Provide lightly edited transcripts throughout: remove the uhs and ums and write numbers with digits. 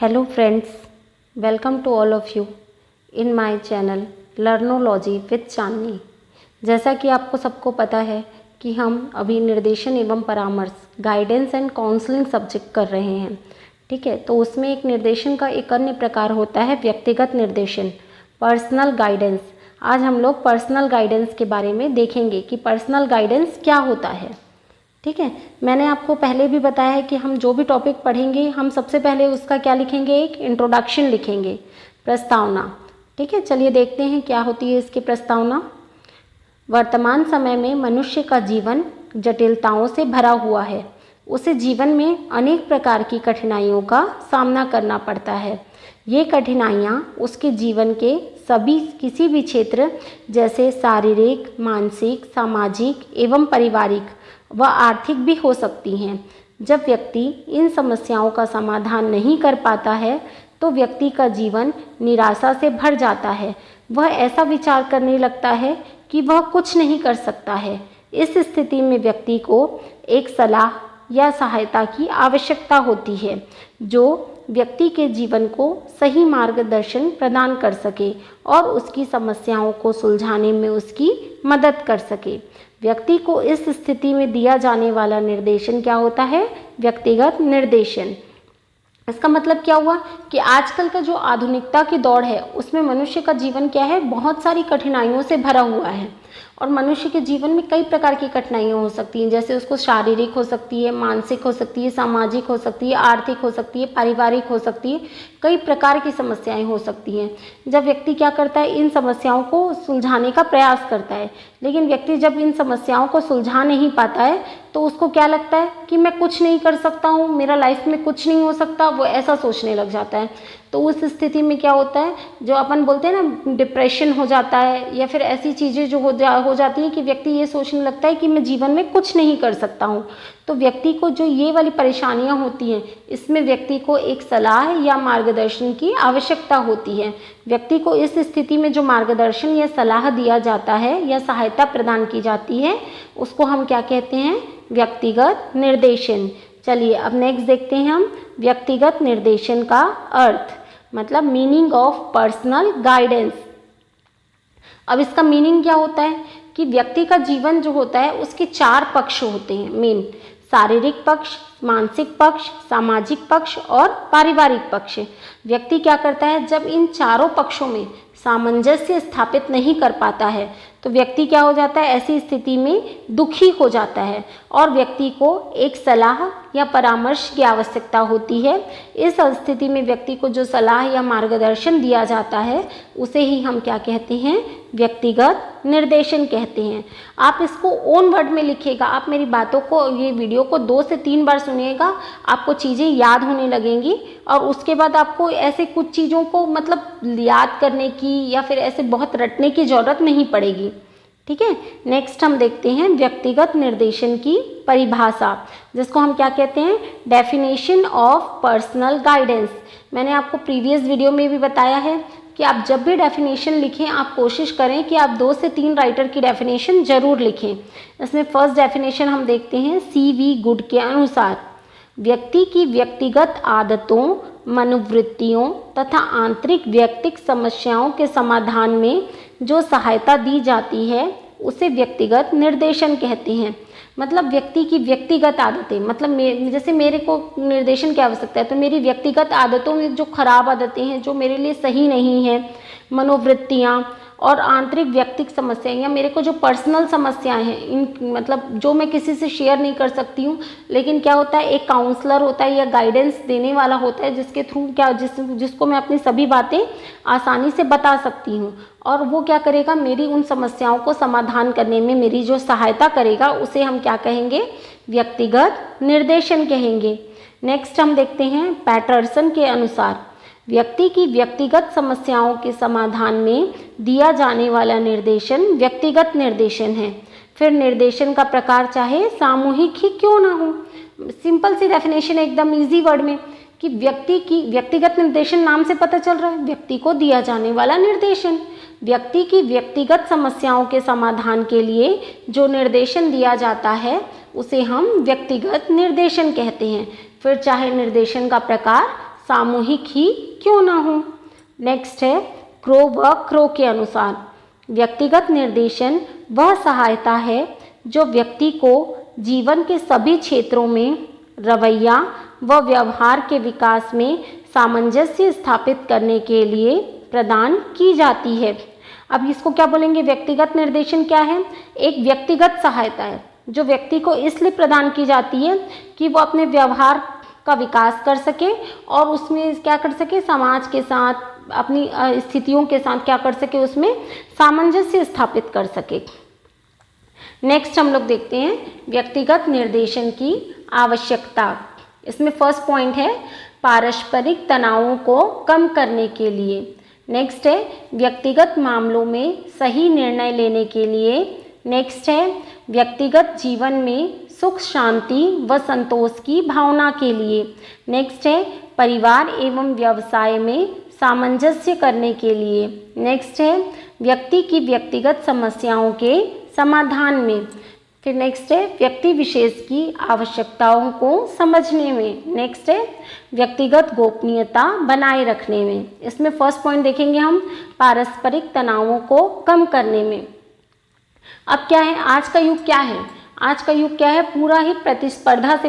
Hello friends, welcome to all of you in my channel Learnology with चांदनी। जैसा कि आपको सबको पता है कि हम अभी निर्देशन एवं परामर्श गाइडेंस एंड काउंसलिंग सब्जेक्ट कर रहे हैं, ठीक है। तो उसमें एक निर्देशन का एक अन्य प्रकार होता है व्यक्तिगत निर्देशन, पर्सनल गाइडेंस। आज हम लोग पर्सनल गाइडेंस के बारे में देखेंगे कि पर्सनल गाइडेंस क्या होता है, ठीक है। मैंने आपको पहले भी बताया है कि हम जो भी टॉपिक पढ़ेंगे हम सबसे पहले उसका क्या लिखेंगे, एक इंट्रोडक्शन लिखेंगे, प्रस्तावना, ठीक है। चलिए देखते हैं क्या होती है इसकी प्रस्तावना। वर्तमान समय में मनुष्य का जीवन जटिलताओं से भरा हुआ है। उसे जीवन में अनेक प्रकार की कठिनाइयों का सामना करना पड़ता है। ये कठिनाइयाँ उसके जीवन के किसी भी क्षेत्र जैसे शारीरिक, मानसिक, सामाजिक एवं पारिवारिक व आर्थिक भी हो सकती हैं। जब व्यक्ति इन समस्याओं का समाधान नहीं कर पाता है तो व्यक्ति का जीवन निराशा से भर जाता है। वह ऐसा विचार करने लगता है कि वह कुछ नहीं कर सकता है। इस स्थिति में व्यक्ति को एक सलाह या सहायता की आवश्यकता होती है जो व्यक्ति के जीवन को सही मार्गदर्शन प्रदान कर सके और उसकी समस्याओं को सुलझाने में उसकी मदद कर सके। व्यक्ति को इस स्थिति में दिया जाने वाला निर्देशन क्या होता है, व्यक्तिगत निर्देशन। इसका मतलब क्या हुआ कि आजकल का जो आधुनिकता की दौड़ है उसमें मनुष्य का जीवन क्या है, बहुत सारी कठिनाइयों से भरा हुआ है। और मनुष्य के जीवन में कई प्रकार की कठिनाइयाँ हो सकती हैं, जैसे उसको शारीरिक हो सकती है, मानसिक हो सकती है, सामाजिक हो सकती है, आर्थिक हो सकती है, पारिवारिक हो सकती है। कई प्रकार की समस्याएं हो सकती हैं। जब व्यक्ति क्या करता है, इन समस्याओं को सुलझाने का प्रयास करता है, लेकिन व्यक्ति जब इन समस्याओं को सुलझा नहीं पाता है तो उसको क्या लगता है कि मैं कुछ नहीं कर सकता हूँ, मेरा लाइफ में कुछ नहीं हो सकता, वो ऐसा सोचने लग जाता है। तो उस स्थिति में क्या होता है, जो अपन बोलते हैं ना, डिप्रेशन हो जाता है, या फिर ऐसी चीज़ें जो हो जाती है कि व्यक्ति ये सोचने लगता है कि मैं जीवन में कुछ नहीं कर सकता हूँ। तो व्यक्ति को जो ये वाली परेशानियाँ होती हैं, इसमें व्यक्ति को एक सलाह या मार्गदर्शन की आवश्यकता होती है। व्यक्ति को इस स्थिति में जो मार्गदर्शन या सलाह दिया जाता है या सहायता प्रदान की जाती है उसको हम क्या कहते हैं, व्यक्तिगत निर्देशन। चलिए अब नेक्स्ट देखते हैं हम व्यक्तिगत निर्देशन का अर्थ, मतलब मीनिंग ऑफ पर्सनल गाइडेंस। अब इसका मीनिंग क्या होता है कि व्यक्ति का जीवन जो होता है उसके 4 पक्ष होते हैं मेन, शारीरिक पक्ष, मानसिक पक्ष, सामाजिक पक्ष और पारिवारिक पक्ष। व्यक्ति क्या करता है, जब इन चारों पक्षों में सामंजस्य स्थापित नहीं कर पाता है तो व्यक्ति क्या हो जाता है, ऐसी स्थिति में दुखी हो जाता है और व्यक्ति को एक सलाह या परामर्श की आवश्यकता होती है। इस स्थिति में व्यक्ति को जो सलाह या मार्गदर्शन दिया जाता है उसे ही हम क्या कहते हैं, व्यक्तिगत निर्देशन कहते हैं। आप इसको ओन वर्ड में लिखिएगा, आप मेरी बातों को, ये वीडियो को 2 से 3 बार सुनिएगा, आपको चीज़ें याद होने लगेंगी और उसके बाद आपको ऐसे कुछ चीज़ों को मतलब याद करने की या फिर ऐसे बहुत रटने की ज़रूरत नहीं पड़ेगी, ठीक है। नेक्स्ट हम देखते हैं व्यक्तिगत निर्देशन की परिभाषा, जिसको हम क्या कहते हैं, डेफिनेशन ऑफ पर्सनल गाइडेंस। मैंने आपको प्रीवियस वीडियो में भी बताया है कि आप जब भी डेफिनेशन लिखें आप कोशिश करें कि आप 2 से 3 राइटर की डेफिनेशन जरूर लिखें। इसमें फर्स्ट डेफिनेशन हम देखते हैं CV गुड के अनुसार, व्यक्ति की व्यक्तिगत आदतों, मनोवृत्तियों तथा आंतरिक व्यक्तिक समस्याओं के समाधान में जो सहायता दी जाती है उसे व्यक्तिगत निर्देशन कहते हैं। मतलब व्यक्ति की व्यक्तिगत आदतें, मतलब जैसे मेरे को निर्देशन की आवश्यकता है तो मेरी व्यक्तिगत आदतों में जो खराब आदतें हैं, जो मेरे लिए सही नहीं है, मनोवृत्तियाँ और आंतरिक व्यक्तिक समस्याएं या मेरे को जो पर्सनल समस्याएं हैं, इन मतलब जो मैं किसी से शेयर नहीं कर सकती हूँ, लेकिन क्या होता है, एक काउंसलर होता है या गाइडेंस देने वाला होता है जिसके थ्रू जिसको मैं अपनी सभी बातें आसानी से बता सकती हूँ और वो क्या करेगा, मेरी उन समस्याओं को समाधान करने में मेरी जो सहायता करेगा उसे हम क्या कहेंगे, व्यक्तिगत निर्देशन कहेंगे। नेक्स्ट हम देखते हैं पैटरसन के अनुसार, व्यक्ति की व्यक्तिगत समस्याओं के समाधान में दिया जाने वाला निर्देशन व्यक्तिगत निर्देशन है। फिर निर्देशन का प्रकार चाहे सामूहिक ही क्यों ना हो। सिंपल सी डेफिनेशन एकदम इजी वर्ड में कि व्यक्ति की व्यक्तिगत निर्देशन, नाम से पता चल रहा है व्यक्ति को दिया जाने वाला निर्देशन। व्यक्ति की व्यक्तिगत समस्याओं के समाधान के लिए जो निर्देशन दिया जाता है उसे हम व्यक्तिगत निर्देशन कहते हैं। फिर चाहे निर्देशन का प्रकार सामूहिक ही क्यों ना हो। नेक्स्ट है क्रो व क्रो के अनुसार व्यक्तिगत निर्देशन वह सहायता है जो व्यक्ति को जीवन के सभी क्षेत्रों में रवैया व व्यवहार के विकास में सामंजस्य स्थापित करने के लिए प्रदान की जाती है। अब इसको क्या बोलेंगे, व्यक्तिगत निर्देशन क्या है, एक व्यक्तिगत सहायता है जो व्यक्ति को इसलिए प्रदान की जाती है कि वो अपने व्यवहार का विकास कर सके और उसमें क्या कर सके, समाज के साथ अपनी स्थितियों के साथ क्या कर सके, उसमें सामंजस्य स्थापित कर सके। नेक्स्ट हम लोग देखते हैं व्यक्तिगत निर्देशन की आवश्यकता। इसमें फर्स्ट पॉइंट है पारस्परिक तनावों को कम करने के लिए। नेक्स्ट है व्यक्तिगत मामलों में सही निर्णय लेने के लिए। नेक्स्ट है व्यक्तिगत जीवन में सुख शांति व संतोष की भावना के लिए। नेक्स्ट है परिवार एवं व्यवसाय में सामंजस्य करने के लिए। नेक्स्ट है व्यक्ति की व्यक्तिगत समस्याओं के समाधान में। फिर नेक्स्ट है व्यक्ति विशेष की आवश्यकताओं को समझने में। नेक्स्ट है व्यक्तिगत गोपनीयता बनाए रखने में। इसमें फर्स्ट पॉइंट देखेंगे हम पारस्परिक तनावों को कम करने में। अब क्या है, आज का युग क्या है, आज का युग क्या है, पूरा ही प्रतिस्पर्धा से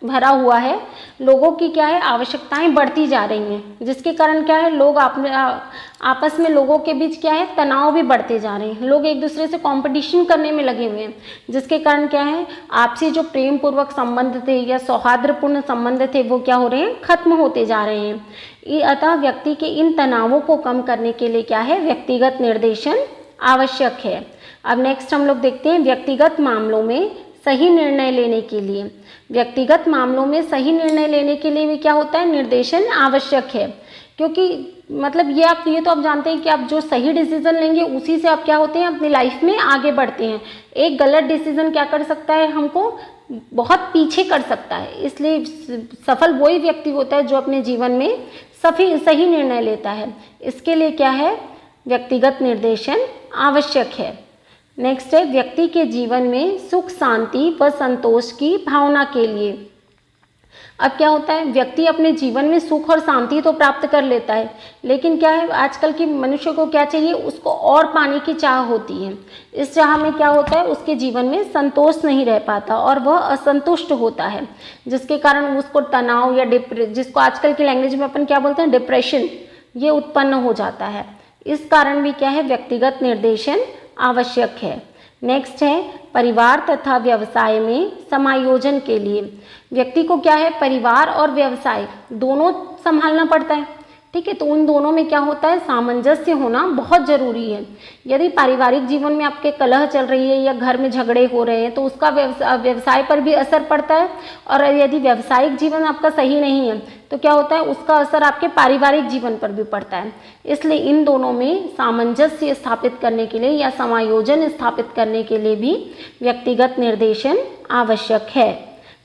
भरा हुआ है। लोगों की क्या है, आवश्यकताएं बढ़ती जा रही हैं, जिसके कारण क्या है, लोग आपस में लोगों के बीच क्या है, तनाव भी बढ़ते जा रहे हैं। लोग एक दूसरे से कंपटीशन करने में लगे हुए हैं, जिसके कारण क्या है, आपसी जो प्रेम पूर्वक संबंध थे या सौहार्दपूर्ण संबंध थे वो क्या हो रहे हैं, खत्म होते जा रहे हैं। अतः व्यक्ति के इन तनावों को कम करने के लिए क्या है, व्यक्तिगत निर्देशन आवश्यक है। अब नेक्स्ट हम लोग देखते हैं व्यक्तिगत मामलों में सही निर्णय लेने के लिए। व्यक्तिगत मामलों में सही निर्णय लेने के लिए भी क्या होता है, निर्देशन आवश्यक है। क्योंकि मतलब ये तो आप जानते हैं कि आप जो सही डिसीजन लेंगे उसी से आप क्या होते हैं, अपनी लाइफ में आगे बढ़ते हैं। एक गलत डिसीजन क्या कर सकता है, हमको बहुत पीछे कर सकता है। इसलिए सफल वही व्यक्ति होता है जो अपने जीवन में सही निर्णय लेता है। इसके लिए क्या है, व्यक्तिगत निर्देशन आवश्यक है। नेक्स्ट है व्यक्ति के जीवन में सुख शांति व संतोष की भावना के लिए। अब क्या होता है, व्यक्ति अपने जीवन में सुख और शांति तो प्राप्त कर लेता है, लेकिन क्या है, आजकल के मनुष्य को क्या चाहिए, उसको और पाने की चाह होती है। इस चाह में क्या होता है, उसके जीवन में संतोष नहीं रह पाता और वह असंतुष्ट होता है, जिसके कारण उसको तनाव या जिसको आजकल की लैंग्वेज में अपन क्या बोलते हैं, डिप्रेशन, ये उत्पन्न हो जाता है। इस कारण भी क्या है, व्यक्तिगत निर्देशन आवश्यक है। नेक्स्ट है परिवार तथा व्यवसाय में समायोजन के लिए। व्यक्ति को क्या है, परिवार और व्यवसाय दोनों संभालना पड़ता है, ठीक है। तो उन दोनों में क्या होता है, सामंजस्य होना बहुत ज़रूरी है। यदि पारिवारिक जीवन में आपके कलह चल रही है या घर में झगड़े हो रहे हैं तो उसका व्यवसाय पर भी असर पड़ता है, और यदि व्यवसायिक जीवन आपका सही नहीं है तो क्या होता है, उसका असर आपके पारिवारिक जीवन पर भी पड़ता है। इसलिए इन दोनों में सामंजस्य स्थापित करने के लिए या समायोजन स्थापित करने के लिए भी व्यक्तिगत निर्देशन आवश्यक है।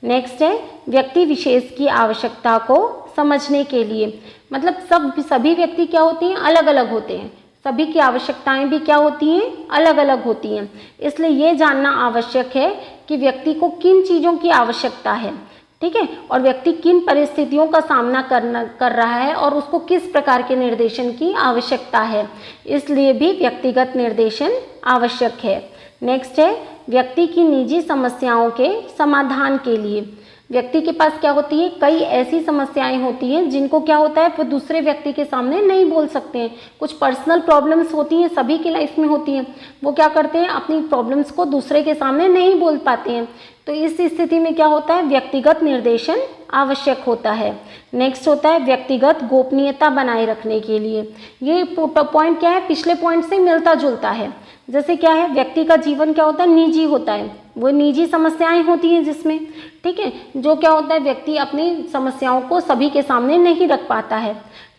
नेक्स्ट है व्यक्ति विशेष की आवश्यकता को समझने के लिए। मतलब सभी व्यक्ति क्या होते हैं, अलग अलग होते हैं, सभी की आवश्यकताएं भी क्या होती हैं, अलग अलग होती हैं। इसलिए ये जानना आवश्यक है कि व्यक्ति को किन चीज़ों की आवश्यकता है, ठीक है, और व्यक्ति किन परिस्थितियों का सामना कर रहा है और उसको किस प्रकार के निर्देशन की आवश्यकता है। इसलिए भी व्यक्तिगत निर्देशन आवश्यक है। नेक्स्ट है व्यक्ति की निजी समस्याओं के समाधान के लिए। व्यक्ति के पास क्या होती है, कई ऐसी समस्याएं होती हैं जिनको क्या होता है, वो दूसरे व्यक्ति के सामने नहीं बोल सकते हैं। कुछ पर्सनल प्रॉब्लम्स होती हैं, सभी की लाइफ में होती हैं, वो क्या करते हैं, अपनी प्रॉब्लम्स को दूसरे के सामने नहीं बोल पाते हैं। तो इस स्थिति में क्या होता है, व्यक्तिगत निर्देशन आवश्यक होता है। नेक्स्ट होता है व्यक्तिगत गोपनीयता बनाए रखने के लिए। ये पॉइंट क्या है, पिछले पॉइंट से मिलता जुलता है। जैसे क्या है, व्यक्ति का जीवन क्या होता है, निजी होता है, वो निजी समस्याएं होती हैं जिसमें, ठीक है, जो क्या होता है, व्यक्ति अपनी समस्याओं को सभी के सामने नहीं रख पाता है,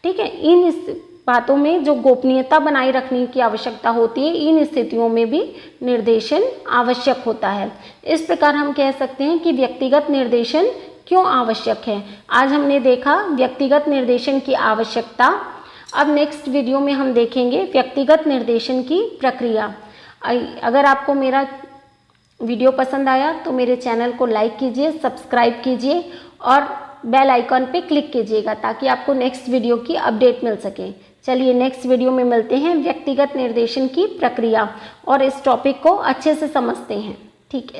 ठीक है। इन बातों में जो गोपनीयता बनाए रखने की आवश्यकता होती है, इन स्थितियों में भी निर्देशन आवश्यक होता है। इस प्रकार हम कह सकते हैं कि व्यक्तिगत निर्देशन क्यों आवश्यक है। आज हमने देखा व्यक्तिगत निर्देशन की आवश्यकता। अब नेक्स्ट वीडियो में हम देखेंगे व्यक्तिगत निर्देशन की प्रक्रिया। अगर आपको मेरा वीडियो पसंद आया तो मेरे चैनल को लाइक कीजिए, सब्सक्राइब कीजिए और बेल आइकॉन पे क्लिक कीजिएगा ताकि आपको नेक्स्ट वीडियो की अपडेट मिल सके। चलिए नेक्स्ट वीडियो में मिलते हैं, व्यक्तिगत निर्देशन की प्रक्रिया, और इस टॉपिक को अच्छे से समझते हैं। ठीक है।